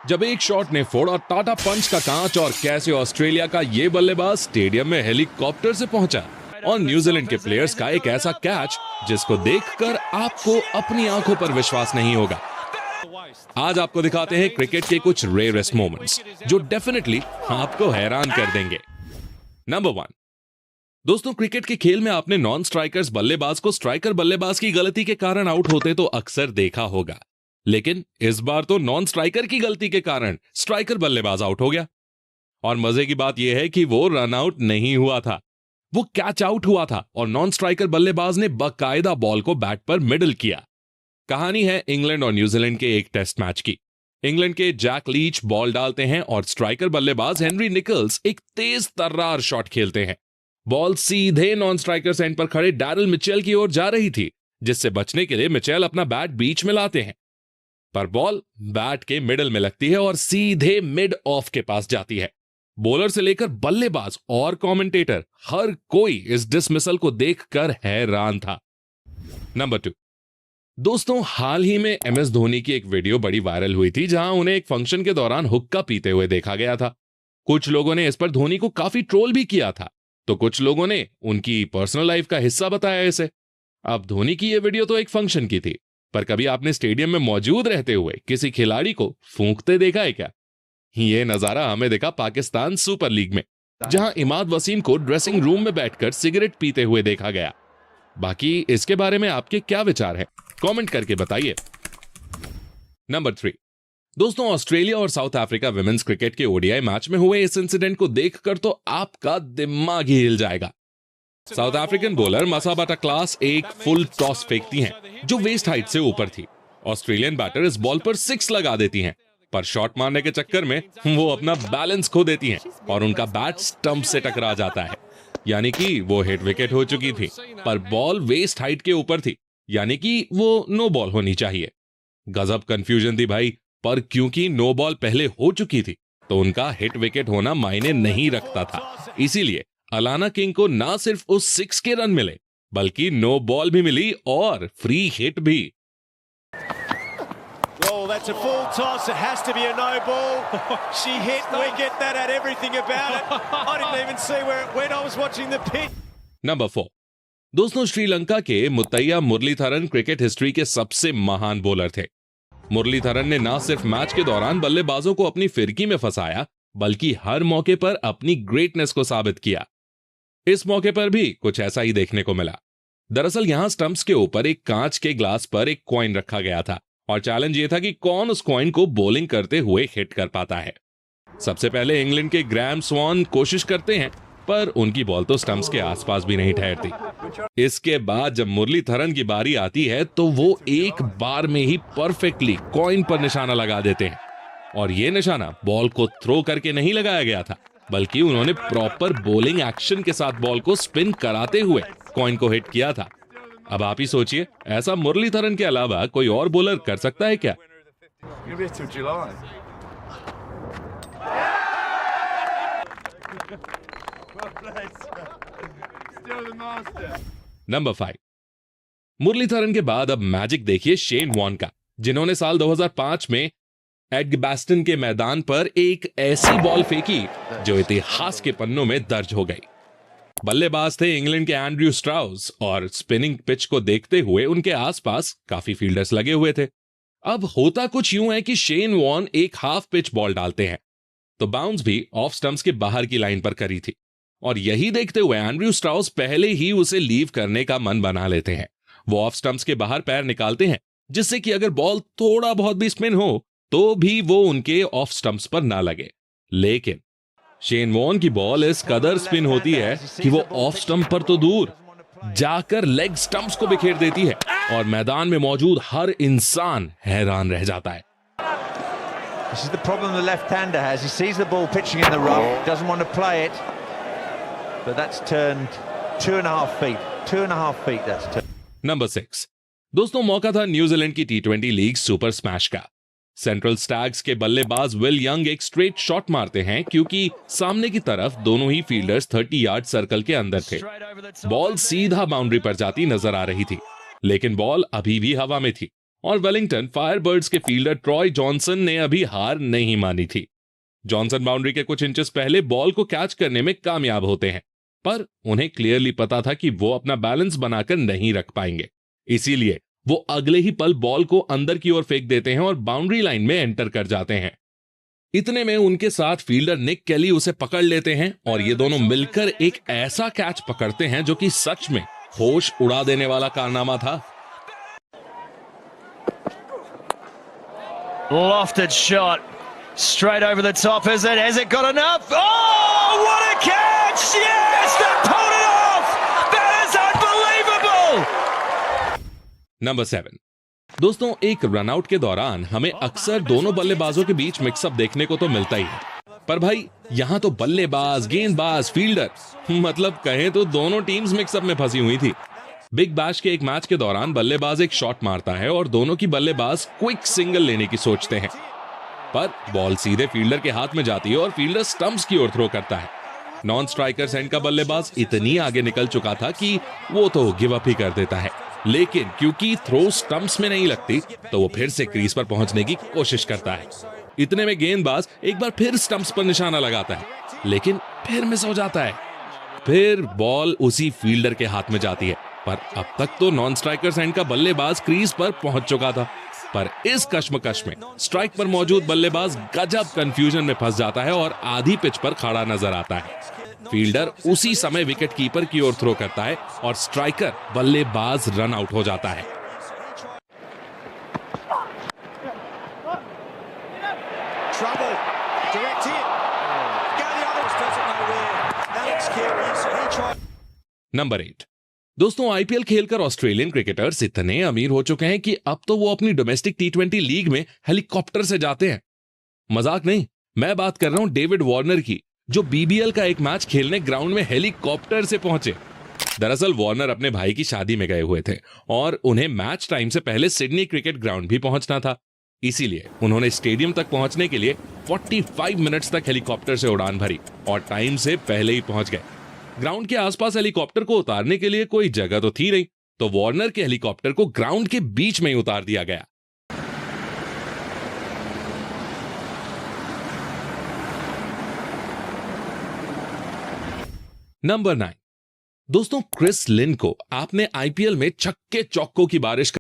जब एक शॉट ने फोड़ा टाटा पंच का कांच और कैसे ऑस्ट्रेलिया का ये बल्लेबाज स्टेडियम में हेलीकॉप्टर से पहुंचा और न्यूजीलैंड के प्लेयर्स का एक ऐसा कैच जिसको देखकर आपको अपनी आंखों पर विश्वास नहीं होगा। आज आपको दिखाते हैं क्रिकेट के कुछ रेयरेस्ट मोमेंट्स जो डेफिनेटली आपको हैरान कर देंगे। नंबर 1, दोस्तों क्रिकेट के खेल में आपने नॉन स्ट्राइकर्स बल्लेबाज को स्ट्राइकर बल्लेबाज की गलती के कारण आउट होते तो अक्सर देखा होगा, लेकिन इस बार तो नॉन स्ट्राइकर की गलती के कारण स्ट्राइकर बल्लेबाज आउट हो गया। और मजे की बात यह है कि वो रन आउट नहीं हुआ था, वो कैच आउट हुआ था और नॉन स्ट्राइकर बल्लेबाज ने बाकायदा बॉल को बैट पर मिडल किया। कहानी है इंग्लैंड और न्यूजीलैंड के एक टेस्ट मैच की। इंग्लैंड के जैक लीच बॉल डालते हैं और स्ट्राइकर बल्लेबाज हेनरी निकल्स एक तेज तर्रार शॉट खेलते हैं। बॉल सीधे नॉन स्ट्राइकर एंड पर खड़े डैरिल मिचेल की ओर जा रही थी, जिससे बचने के लिए मिचेल अपना बैट बीच में लाते हैं, पर बॉल बैट के मिडल में लगती है और सीधे मिड ऑफ के पास जाती है। बॉलर से लेकर बल्लेबाज और कमेंटेटर हर कोई इस डिसमिसल को देखकर हैरान था। नंबर 2, दोस्तों हाल ही में एमएस धोनी की एक वीडियो बड़ी वायरल हुई थी जहां उन्हें एक फंक्शन के दौरान हुक्का पीते हुए देखा गया था। कुछ लोगों ने इस पर धोनी को काफी ट्रोल भी किया था, तो कुछ लोगों ने उनकी पर्सनल लाइफ का हिस्सा बताया इसे। अब धोनी की यह वीडियो तो एक फंक्शन की थी, पर कभी आपने स्टेडियम में मौजूद रहते हुए किसी खिलाड़ी को फूंकते देखा है क्या? यह नजारा हमें देखा पाकिस्तान सुपर लीग में, जहां इमाद वसीम को ड्रेसिंग रूम में बैठकर सिगरेट पीते हुए देखा गया। बाकी इसके बारे में आपके क्या विचार हैं? कमेंट करके बताइए। नंबर 3, दोस्तों ऑस्ट्रेलिया और साउथ अफ्रीका विमेंस क्रिकेट के ओडीआई मैच में हुए इस इंसिडेंट को देखकर तो आपका दिमाग ही हिल जाएगा। साउथ अफ्रीकन बॉलर मसाबाटा क्लास एक फुल टॉस फेंकती हैं जो वेस्ट हाइट से ऊपर थी। ऑस्ट्रेलियन बैटर इस बॉल पर 6 लगा देती हैं, पर शॉट मारने के चक्कर में वो अपना बैलेंस खो देती हैं और उनका बैट स्टंप से टकरा जाता है, यानी कि वो हिट विकेट हो चुकी थी, पर बॉल वेस्ट हाइट के ऊपर थी, यानी कि वो नो बॉल होनी चाहिए। गजब कंफ्यूजन थी भाई, पर क्योंकि नो बॉल पहले हो चुकी थी तो उनका हिट विकेट होना मायने नहीं रखता था। इसीलिए अलाना किंग को ना सिर्फ उस 6 के रन मिले, बल्कि नो बॉल भी मिली और फ्री हिट भी। That's a full toss. It has to be a no ball. She hit wicket. That had everything about it. I didn't even see where it went. I was watching the pitch. Number 4, दोस्तों श्रीलंका के Muttiah Muraleedharan cricket history के सबसे महान bowler थे। मुरलीधरन ने ना सिर्फ match के दौरान बल्लेबाजों को अपनी फिरकी में फंसाया, बल्कि हर मौके पर अपनी ग्रेटनेस को साबित किया। इस मौके पर भी कुछ ऐसा ही देखने को मिला। दरअसल यहां स्टंप्स के ऊपर एक कांच के ग्लास पर एक कॉइन रखा गया था और चैलेंज ये था कि कौन उस कॉइन को बॉलिंग करते हुए हिट कर पाता है। सबसे पहले इंग्लैंड के ग्राहम स्वॉन कोशिश करते हैं, पर उनकी बॉल तो स्टंप्स के आसपास भी नहीं ठहरती। इसके बाद जब मुरलीधरन की बारी आती है तो वो एक बार में ही परफेक्टली कॉइन पर निशाना लगा देते हैं, और ये निशाना बॉल को थ्रो करके नहीं लगाया गया था, बल्कि उन्होंने प्रॉपर बॉलिंग एक्शन के साथ बॉल को स्पिन कराते हुए कॉइन को हिट किया था। अब आप ही सोचिए, ऐसा मुरलीधरन के अलावा कोई और बॉलर कर सकता है क्या? नंबर 5, मुरलीधरन के बाद अब मैजिक देखिए शेन वॉर्न का, जिन्होंने साल 2005 में एडग्बास्टन के मैदान पर एक ऐसी बॉल फेंकी जो इतिहास के पन्नों में दर्ज हो गई। बल्लेबाज थे इंग्लैंड के एंड्रयू स्ट्राउस और स्पिनिंग पिच को देखते हुए उनके आसपास काफी फील्डर्स लगे हुए थे। अब होता कुछ यूं है कि शेन वॉर्न एक हाफ पिच बॉल डालते हैं, तो बाउंस भी ऑफ स्टंप्स के बाहर की लाइन पर करी थी, और यही देखते हुए एंड्रयू स्ट्राउस पहले ही उसे लीव करने का मन बना लेते हैं। वो ऑफ स्टंप्स के बाहर पैर निकालते हैं, जिससे कि अगर बॉल थोड़ा बहुत भी स्पिन हो तो भी वो उनके ऑफ स्टंप्स पर ना लगे। लेकिन शेन वॉर्न की बॉल इस कदर स्पिन होती है कि वो ऑफ स्टंप पर तो दूर जाकर लेग स्टंप्स को बिखेर देती है, और मैदान में मौजूद हर इंसान हैरान रह जाता है। This is the problem the left-hander has. He sees the ball pitching in the rough, doesn't want to play it, but that's turned 2.5 feet. 2.5 feet that's turned. Number 6, दोस्तों मौका था न्यूजीलैंड की T20 लीग सुपर स्मैश का। Central stags के बल्लेबाज will young एक straight shot मारते हैं क्योंकि सामने की तरफ दोनों ही फील्डर्स 30 यार्ड सर्कल के अंदर थे। बॉल सीधा बाउंड्री पर जाती नजर आ रही थी, लेकिन बॉल अभी भी हवा में थी और वेलिंगटन फायरबर्ड्स के फील्डर ट्रॉय जॉनसन ने अभी हार नहीं मानी थी। जॉनसन बाउंड्री के कुछ इंचेस पहले बॉल को कैच करने में कामयाब होते हैं, पर उन्हें क्लियरली पता था कि वो अपना बैलेंस बनाकर नहीं रख पाएंगे। इसीलिए वो अगले ही पल बॉल को अंदर की ओर फेंक देते हैं और बाउंड्री लाइन में एंटर कर जाते हैं। इतने में उनके साथ फील्डर निक केली उसे पकड़ लेते हैं और ये दोनों मिलकर एक ऐसा कैच पकड़ते हैं जो कि सच में होश उड़ा देने वाला कारनामा था। Lofted shot straight over the top. Has it got enough? Oh, what a catch! Yes, they pulled it off. That is unbelievable. Number 7। दोस्तों, एक रनआउट के दौरान हमें अक्सर दोनों बल्लेबाजों के बीच मिक्सअप देखने को तो मिलता ही है, पर भाई यहां तो बल्लेबाज, गेंदबाज, फील्डर, मतलब कहें तो दोनों टीम्स मिक्सअप में फंसी हुई थी। बिग बैश के एक मैच के दौरान बल्लेबाज एक शॉट मारता है और दोनों की बल्लेबाज क्विक सिंगल लेने की सोचते हैं, पर बॉल सीधे फील्डर के हाथ में जाती है और फील्डर स्टंप्स की ओर थ्रो करता है। नॉन स्ट्राइकर एंड का बल्लेबाज इतनी आगे निकल चुका था कि वो तो गिव अप ही कर देता है, लेकिन क्योंकि थ्रो स्टंप्स में नहीं लगती तो वो फिर से क्रीज पर पहुंचने की कोशिश करता है। इतने में गेंदबाज एक बार फिर स्टंप्स पर निशाना लगाता है, लेकिन फिर मिस हो जाता है। फिर बॉल उसी फील्डर के हाथ में जाती है, पर अब तक तो नॉन स्ट्राइकर एंड का बल्लेबाज क्रीज पर पहुंच चुका था। पर इस कश्मकश में स्ट्राइक पर मौजूद बल्लेबाज गजब कंफ्यूजन में फंस जाता है और आधी पिच पर खड़ा नजर आता है। फील्डर उसी समय विकेट कीपर की ओर थ्रो करता है और स्ट्राइकर बल्लेबाज रन आउट हो जाता है। नंबर 8। दोस्तों, आईपीएल खेलकर ऑस्ट्रेलियन क्रिकेटर्स इतने अमीर हो चुके हैं कि अब तो वो अपनी डोमेस्टिक टी20 लीग में हेलीकॉप्टर से जाते हैं। मजाक नहीं, मैं बात कर रहा हूं डेविड वार्नर की, जो बीबीएल का एक मैच खेलने ग्राउंड में हेलीकॉप्टर से पहुंचे। दरअसल वार्नर अपने भाई की शादी में गए हुए थे और उन्हें मैच टाइम से पहले सिडनी क्रिकेट ग्राउंड भी पहुंचना था। इसीलिए उन्होंने स्टेडियम तक पहुंचने के लिए 45 मिनट्स तक हेलीकॉप्टर से उड़ान भरी और टाइम से पहले ही पहुंच गए। ग्राउंड के आसपास हेलीकॉप्टर को उतारने के लिए कोई जगह तो थी नहीं, तो वार्नर के हेलीकॉप्टर को ग्राउंड के बीच में ही उतार दिया गया। नंबर 9। दोस्तों, क्रिस लिन को आपने आईपीएल में छक्के चौकों की बारिश